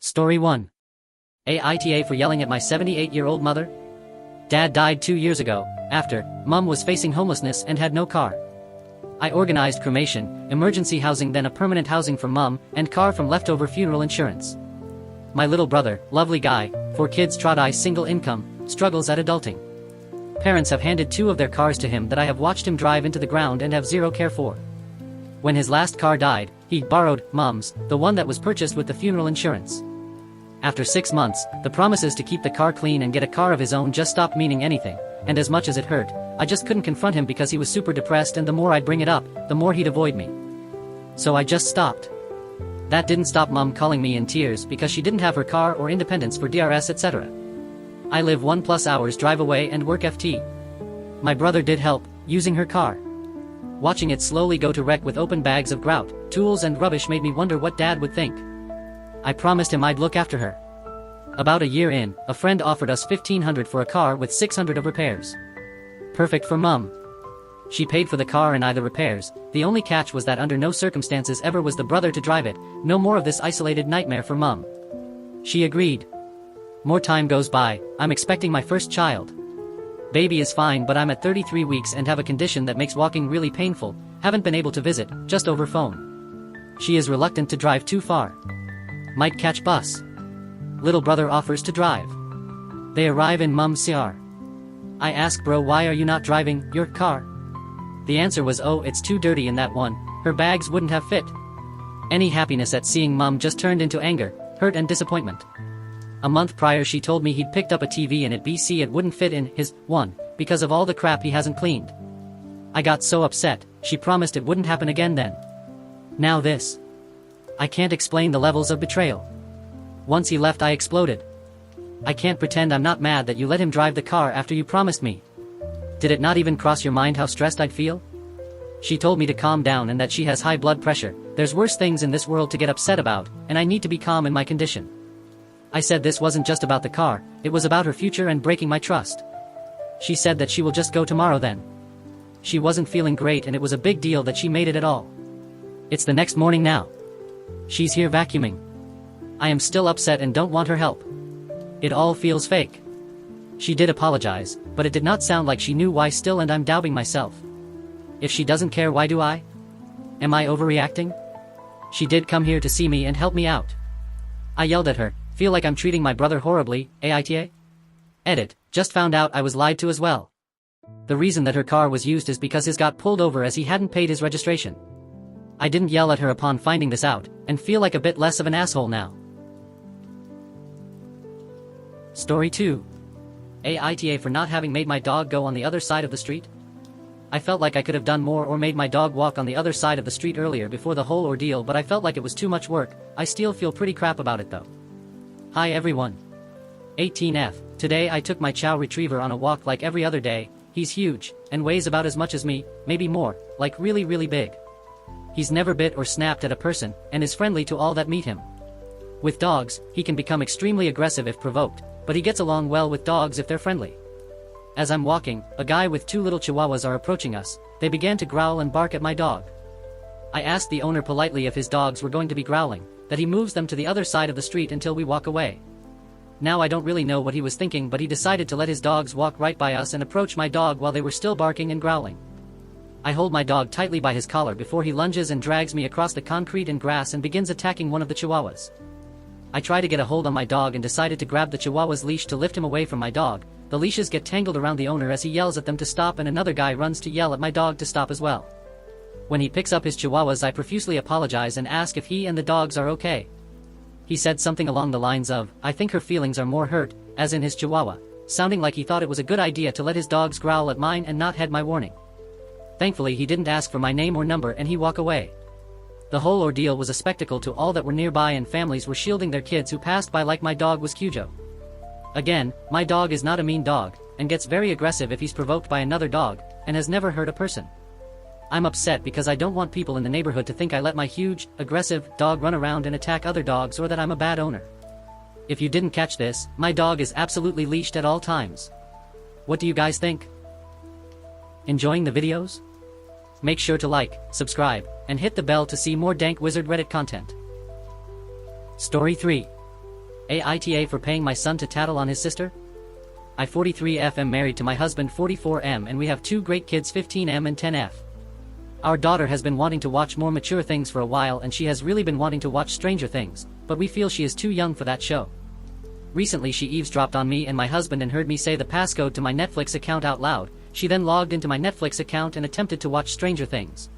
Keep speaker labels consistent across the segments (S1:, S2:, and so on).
S1: Story 1. AITA for yelling at my 78-year-old mother? Dad died 2 years ago, after Mum was facing homelessness and had no car. I organized cremation, emergency housing, then a permanent housing for Mum, and car from leftover funeral insurance. My little brother, lovely guy, 4 kids, trot-eye, single income, struggles at adulting. Parents have handed 2 of their cars to him that I have watched him drive into the ground and have zero care for. When his last car died, he borrowed Mum's, the one that was purchased with the funeral insurance. After 6 months, the promises to keep the car clean and get a car of his own just stopped meaning anything, and as much as it hurt, I just couldn't confront him because he was super depressed, and the more I'd bring it up, the more he'd avoid me. So I just stopped. That didn't stop Mum calling me in tears because she didn't have her car or independence for DRS, etc. I live 1+ hours drive away and work FT. My brother did help, using her car. Watching it slowly go to wreck with open bags of grout, tools and rubbish made me wonder what Dad would think. I promised him I'd look after her. About a year in, a friend offered us $1,500 for a car with $600 of repairs. Perfect for Mum. She paid for the car and I the repairs. The only catch was that under no circumstances ever was the brother to drive it, no more of this isolated nightmare for Mum. She agreed. More time goes by, I'm expecting my first child. Baby is fine, but I'm at 33 weeks and have a condition that makes walking really painful, haven't been able to visit, just over phone. She is reluctant to drive too far. Might catch bus. Little brother offers to drive. They arrive in Mum's CR. I ask, bro, why are you not driving your car? The answer was, oh, it's too dirty in that one, her bags wouldn't have fit. Any happiness at seeing Mum just turned into anger, hurt and disappointment. A month prior she told me he'd picked up a TV and at BC it wouldn't fit in his one, because of all the crap he hasn't cleaned. I got so upset, she promised it wouldn't happen again then. Now this. I can't explain the levels of betrayal. Once he left I exploded. I can't pretend I'm not mad that you let him drive the car after you promised me. Did it not even cross your mind how stressed I'd feel? She told me to calm down and that she has high blood pressure, there's worse things in this world to get upset about, and I need to be calm in my condition. I said this wasn't just about the car, it was about her future and breaking my trust. She said that she will just go tomorrow then. She wasn't feeling great and it was a big deal that she made it at all. It's the next morning now. She's here vacuuming. I am still upset and don't want her help. It all feels fake. She did apologize, but it did not sound like she knew why still, and I'm doubting myself. If she doesn't care, why do I? Am I overreacting? She did come here to see me and help me out. I yelled at her, feel like I'm treating my brother horribly, AITA? Edit, just found out I was lied to as well. The reason that her car was used is because his got pulled over as he hadn't paid his registration. I didn't yell at her upon finding this out, and feel like a bit less of an asshole now. Story 2. AITA for not having made my dog go on the other side of the street? I felt like I could have done more or made my dog walk on the other side of the street earlier before the whole ordeal, but I felt like it was too much work. I still feel pretty crap about it though. Hi everyone. 18F. Today I took my Chow retriever on a walk like every other day. He's huge, and weighs about as much as me, maybe more, like really really big. He's never bit or snapped at a person, and is friendly to all that meet him. With dogs, he can become extremely aggressive if provoked, but he gets along well with dogs if they're friendly. As I'm walking, a guy with 2 little chihuahuas are approaching us. They began to growl and bark at my dog. I asked the owner politely if his dogs were going to be growling, that he moves them to the other side of the street until we walk away. Now I don't really know what he was thinking, but he decided to let his dogs walk right by us and approach my dog while they were still barking and growling. I hold my dog tightly by his collar before he lunges and drags me across the concrete and grass and begins attacking one of the chihuahuas. I try to get a hold on my dog and decided to grab the chihuahua's leash to lift him away from my dog. The leashes get tangled around the owner as he yells at them to stop, and another guy runs to yell at my dog to stop as well. When he picks up his chihuahuas I profusely apologize and ask if he and the dogs are okay. He said something along the lines of, I think her feelings are more hurt, as in his chihuahua, sounding like he thought it was a good idea to let his dogs growl at mine and not heed my warning. Thankfully he didn't ask for my name or number and he walked away. The whole ordeal was a spectacle to all that were nearby, and families were shielding their kids who passed by like my dog was Cujo. Again, my dog is not a mean dog, and gets very aggressive if he's provoked by another dog, and has never hurt a person. I'm upset because I don't want people in the neighborhood to think I let my huge, aggressive dog run around and attack other dogs, or that I'm a bad owner. If you didn't catch this, my dog is absolutely leashed at all times. What do you guys think? Enjoying the videos? Make sure to like, subscribe, and hit the bell to see more dank wizard Reddit content. Story 3. AITA for paying my son to tattle on his sister? I 43F am married to my husband 44M and we have two great kids 15M and 10F. Our daughter has been wanting to watch more mature things for a while and she has really been wanting to watch Stranger Things, but we feel she is too young for that show. Recently she eavesdropped on me and my husband and heard me say the passcode to my Netflix account out loud. She then logged into my Netflix account and attempted to watch Stranger Things.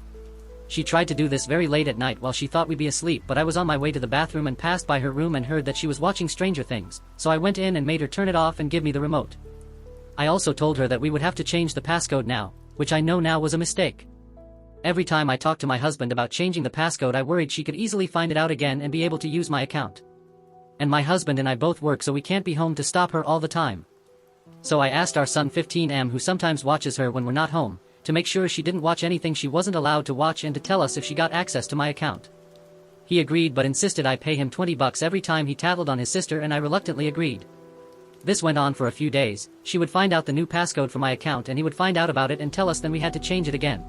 S1: She tried to do this very late at night while she thought we'd be asleep, but I was on my way to the bathroom and passed by her room and heard that she was watching Stranger Things, so I went in and made her turn it off and give me the remote. I also told her that we would have to change the passcode now, which I know now was a mistake. Every time I talked to my husband about changing the passcode, I worried she could easily find it out again and be able to use my account. And my husband and I both work, so we can't be home to stop her all the time. So I asked our son 15M, who sometimes watches her when we're not home, to make sure she didn't watch anything she wasn't allowed to watch and to tell us if she got access to my account. He agreed but insisted I pay him $20 every time he tattled on his sister, and I reluctantly agreed. This went on for a few days. She would find out the new passcode for my account and he would find out about it and tell us, then we had to change it again.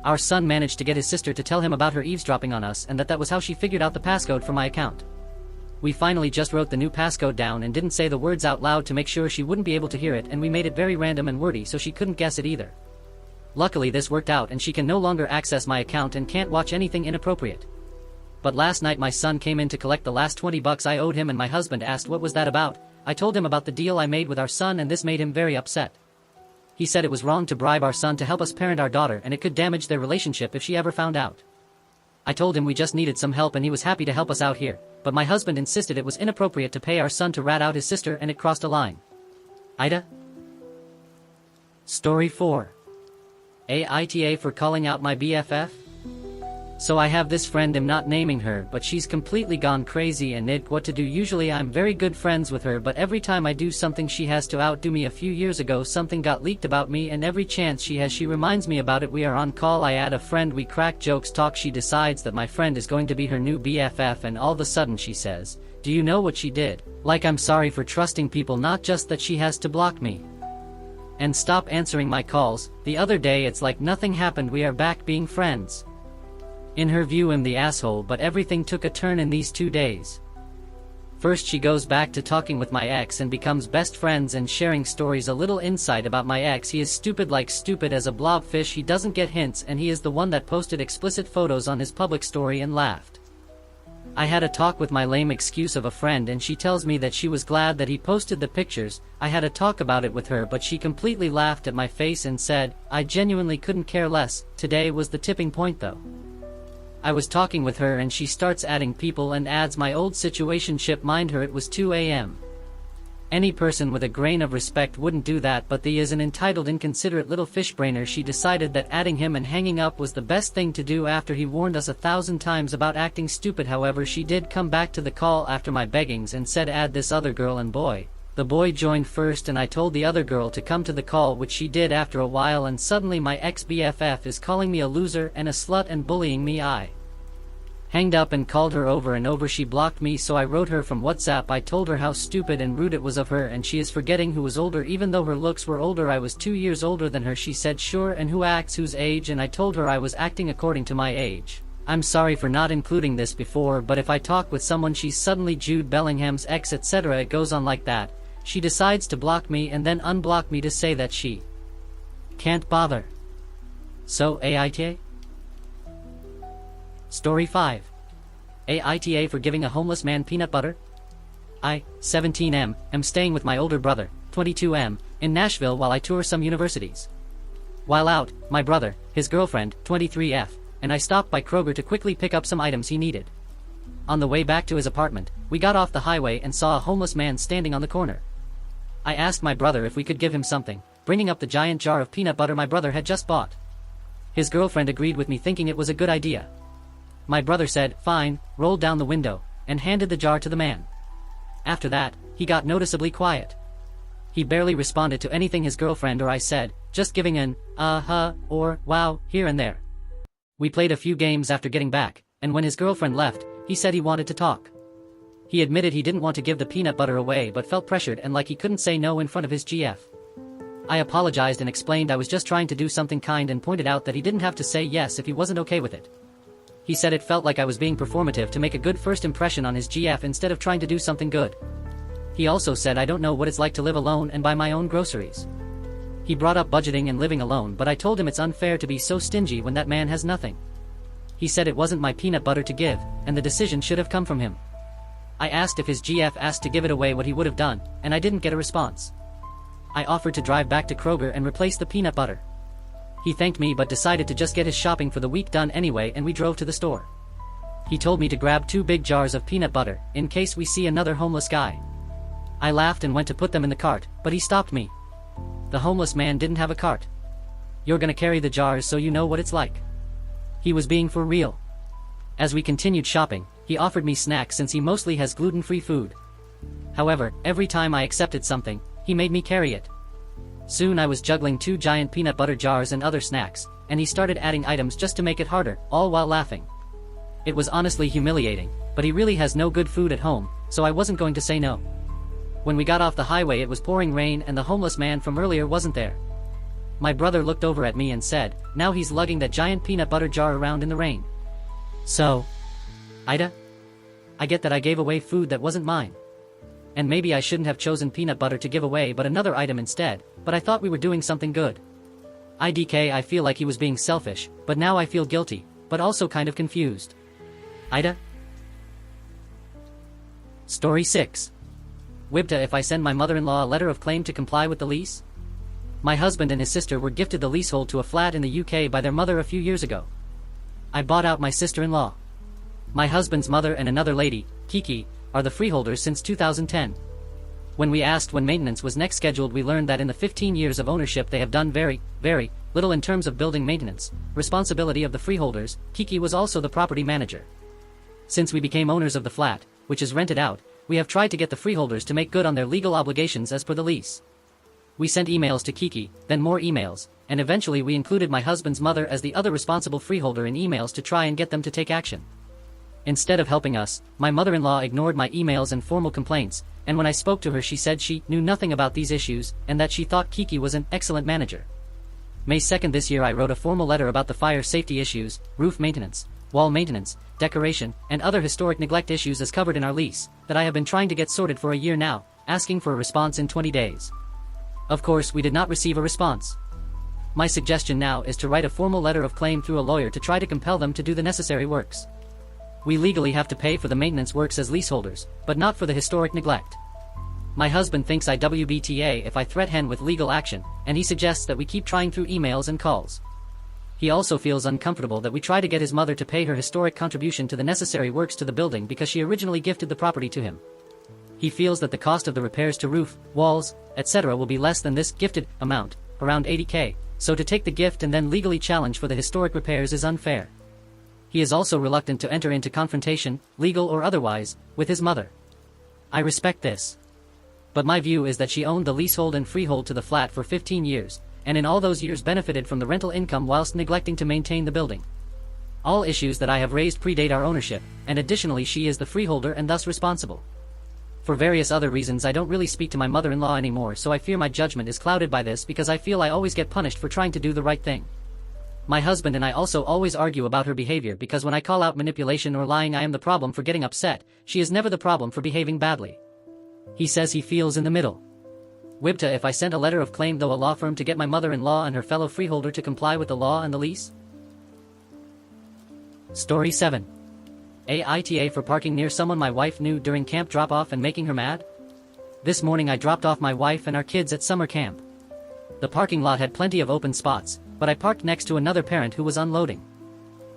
S1: Our son managed to get his sister to tell him about her eavesdropping on us and that was how she figured out the passcode for my account. We finally just wrote the new passcode down and didn't say the words out loud to make sure she wouldn't be able to hear it, and we made it very random and wordy so she couldn't guess it either. Luckily this worked out and she can no longer access my account and can't watch anything inappropriate. But last night my son came in to collect the last $20 I owed him and my husband asked what was that about. I told him about the deal I made with our son and this made him very upset. He said it was wrong to bribe our son to help us parent our daughter and it could damage their relationship if she ever found out. I told him we just needed some help and he was happy to help us out here, but my husband insisted it was inappropriate to pay our son to rat out his sister and it crossed a line. AITA? Story 4. AITA for calling out my BFF? So I have this friend, I'm not naming her, but she's completely gone crazy and what to do. Usually I'm very good friends with her, but every time I do something she has to outdo me. A few years ago something got leaked about me and every chance she has she reminds me about it. We are on call, I add a friend, we crack jokes, talk. She decides that my friend is going to be her new BFF and all of a sudden she says, "Do you know what she did? Like I'm sorry for trusting people, not just that she has to block me and stop answering my calls. The other day it's like nothing happened, we are back being friends." In her view I'm the asshole, but everything took a turn in these 2 days. First she goes back to talking with my ex and becomes best friends and sharing stories. A little insight about my ex: he is stupid, like stupid as a blobfish. He doesn't get hints and he is the one that posted explicit photos on his public story and laughed. I had a talk with my lame excuse of a friend and she tells me that she was glad that he posted the pictures. I had a talk about it with her but she completely laughed at my face and said, "I genuinely couldn't care less." Today was the tipping point though. I was talking with her and she starts adding people and adds my old situationship. Mind her, it was 2 a.m. Any person with a grain of respect wouldn't do that, but the is an entitled, inconsiderate little fishbrainer. She decided that adding him and hanging up was the best thing to do after he warned us 1,000 times about acting stupid. However, she did come back to the call after my beggings and said add this other girl, and boy, the boy joined first and I told the other girl to come to the call, which she did after a while, and suddenly my ex-BFF is calling me a loser and a slut and bullying me. I hanged up and called her over and over. She blocked me, so I wrote her from WhatsApp. I told her how stupid and rude it was of her, and she is forgetting who was older even though her looks were older. I was 2 years older than her. She said sure, and who acts whose age, and I told her I was acting according to my age. I'm sorry for not including this before, but if I talk with someone she's suddenly Jude Bellingham's ex, etc. It goes on like that. She decides to block me and then unblock me to say that she can't bother. So AITA? Story 5. AITA for giving a homeless man peanut butter? I, 17M, am staying with my older brother, 22M, in Nashville while I tour some universities. While out, my brother, his girlfriend, 23F, and I stopped by Kroger to quickly pick up some items he needed. On the way back to his apartment, we got off the highway and saw a homeless man standing on the corner. I asked my brother if we could give him something, bringing up the giant jar of peanut butter my brother had just bought. His girlfriend agreed with me, thinking it was a good idea. My brother said, "Fine," rolled down the window, and handed the jar to the man. After that, he got noticeably quiet. He barely responded to anything his girlfriend or I said, just giving an, or, wow, here and there. We played a few games after getting back, and when his girlfriend left, he said he wanted to talk. He admitted he didn't want to give the peanut butter away but felt pressured and like he couldn't say no in front of his GF. I apologized and explained I was just trying to do something kind and pointed out that he didn't have to say yes if he wasn't okay with it. He said it felt like I was being performative to make a good first impression on his GF instead of trying to do something good. He also said I don't know what it's like to live alone and buy my own groceries. He brought up budgeting and living alone, but I told him it's unfair to be so stingy when that man has nothing. He said it wasn't my peanut butter to give, and the decision should have come from him. I asked if his GF asked to give it away what he would have done, and I didn't get a response. I offered to drive back to Kroger and replace the peanut butter. He thanked me but decided to just get his shopping for the week done anyway, and we drove to the store. He told me to grab 2 big jars of peanut butter, in case we see another homeless guy. I laughed and went to put them in the cart, but he stopped me. The homeless man didn't have a cart. You're gonna carry the jars so you know what it's like. He was being for real. As we continued shopping, he offered me snacks since he mostly has gluten-free food. However, every time I accepted something, he made me carry it. Soon I was juggling 2 giant peanut butter jars and other snacks, and he started adding items just to make it harder, all while laughing. It was honestly humiliating, but he really has no good food at home, so I wasn't going to say no. When we got off the highway it was pouring rain and the homeless man from earlier wasn't there. My brother looked over at me and said, now he's lugging that giant peanut butter jar around in the rain. So, Ida? I get that I gave away food that wasn't mine. And maybe I shouldn't have chosen peanut butter to give away but another item instead, but I thought we were doing something good. IDK, I feel like he was being selfish, but now I feel guilty, but also kind of confused. Ida? Story 6. YELLS, if I send my mother-in-law a letter of claim to comply with the lease? My husband and his sister were gifted the leasehold to a flat in the UK by their mother a few years ago. I bought out my sister-in-law. My husband's mother and another lady, Kiki, are the freeholders since 2010. When we asked when maintenance was next scheduled, we learned that in the 15 years of ownership they have done very, very little in terms of building maintenance, responsibility of the freeholders. Kiki was also the property manager. Since we became owners of the flat, which is rented out, we have tried to get the freeholders to make good on their legal obligations as per the lease. We sent emails to Kiki, then more emails, and eventually we included my husband's mother as the other responsible freeholder in emails to try and get them to take action. Instead of helping us, my mother-in-law ignored my emails and formal complaints, and when I spoke to her she said she knew nothing about these issues and that she thought Kiki was an excellent manager. May 2nd this year I wrote a formal letter about the fire safety issues, roof maintenance, wall maintenance, decoration, and other historic neglect issues as covered in our lease, that I have been trying to get sorted for a year now, asking for a response in 20 days. Of course, we did not receive a response. My suggestion now is to write a formal letter of claim through a lawyer to try to compel them to do the necessary works. We legally have to pay for the maintenance works as leaseholders, but not for the historic neglect. My husband thinks I WBTA if I threaten him with legal action, and he suggests that we keep trying through emails and calls. He also feels uncomfortable that we try to get his mother to pay her historic contribution to the necessary works to the building because she originally gifted the property to him. He feels that the cost of the repairs to roof, walls, etc. will be less than this gifted amount, around 80K, so to take the gift and then legally challenge for the historic repairs is unfair. He is also reluctant to enter into confrontation, legal or otherwise, with his mother. I respect this. But my view is that she owned the leasehold and freehold to the flat for 15 years, and in all those years benefited from the rental income whilst neglecting to maintain the building. All issues that I have raised predate our ownership, and additionally she is the freeholder and thus responsible. For various other reasons I don't really speak to my mother-in-law anymore, so I fear my judgment is clouded by this because I feel I always get punished for trying to do the right thing. My husband and I also always argue about her behavior because when I call out manipulation or lying I am the problem for getting upset, she is never the problem for behaving badly. He says he feels in the middle. YELLS, if I sent a letter of claim though a law firm to get my mother-in-law and her fellow freeholder to comply with the law and the lease? Story 7. AITA for parking near someone my wife knew during camp drop-off and making her mad? This morning I dropped off my wife and our kids at summer camp. The parking lot had plenty of open spots, but I parked next to another parent who was unloading.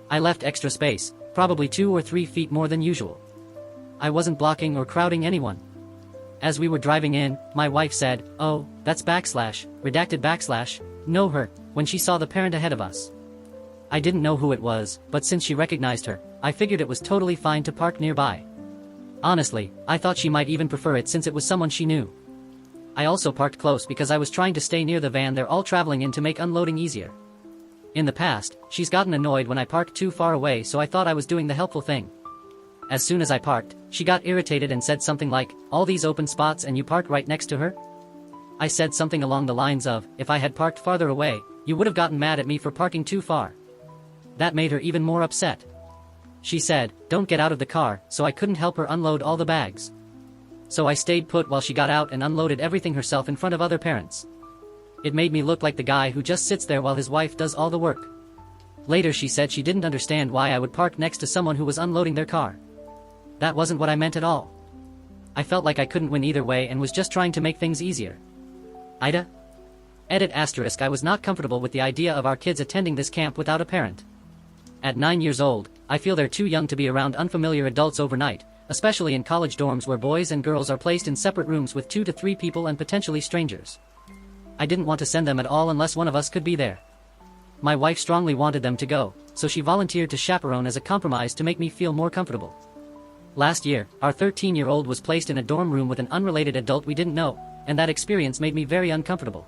S1: I left extra space, probably 2 or 3 feet more than usual. I wasn't blocking or crowding anyone. As we were driving in, my wife said, "Oh, that's redacted know her," when she saw the parent ahead of us. I didn't know who it was, but since she recognized her, I figured it was totally fine to park nearby. Honestly, I thought she might even prefer it since it was someone she knew. I also parked close because I was trying to stay near the van they're all traveling in to make unloading easier. In the past, she's gotten annoyed when I parked too far away, so I thought I was doing the helpful thing. As soon as I parked, she got irritated and said something like, "All these open spots and you park right next to her?" I said something along the lines of, "If I had parked farther away, you would have gotten mad at me for parking too far." That made her even more upset. She said, "Don't get out of the car," so I couldn't help her unload all the bags. So I stayed put while she got out and unloaded everything herself in front of other parents. It made me look like the guy who just sits there while his wife does all the work. Later she said she didn't understand why I would park next to someone who was unloading their car. That wasn't what I meant at all. I felt like I couldn't win either way and was just trying to make things easier. AITA? Edit *. I was not comfortable with the idea of our kids attending this camp without a parent. At 9 years old, I feel they're too young to be around unfamiliar adults overnight, especially in college dorms where boys and girls are placed in separate rooms with 2 to 3 people and potentially strangers. I didn't want to send them at all unless one of us could be there. My wife strongly wanted them to go, so she volunteered to chaperone as a compromise to make me feel more comfortable. Last year, our 13-year-old was placed in a dorm room with an unrelated adult we didn't know, and that experience made me very uncomfortable.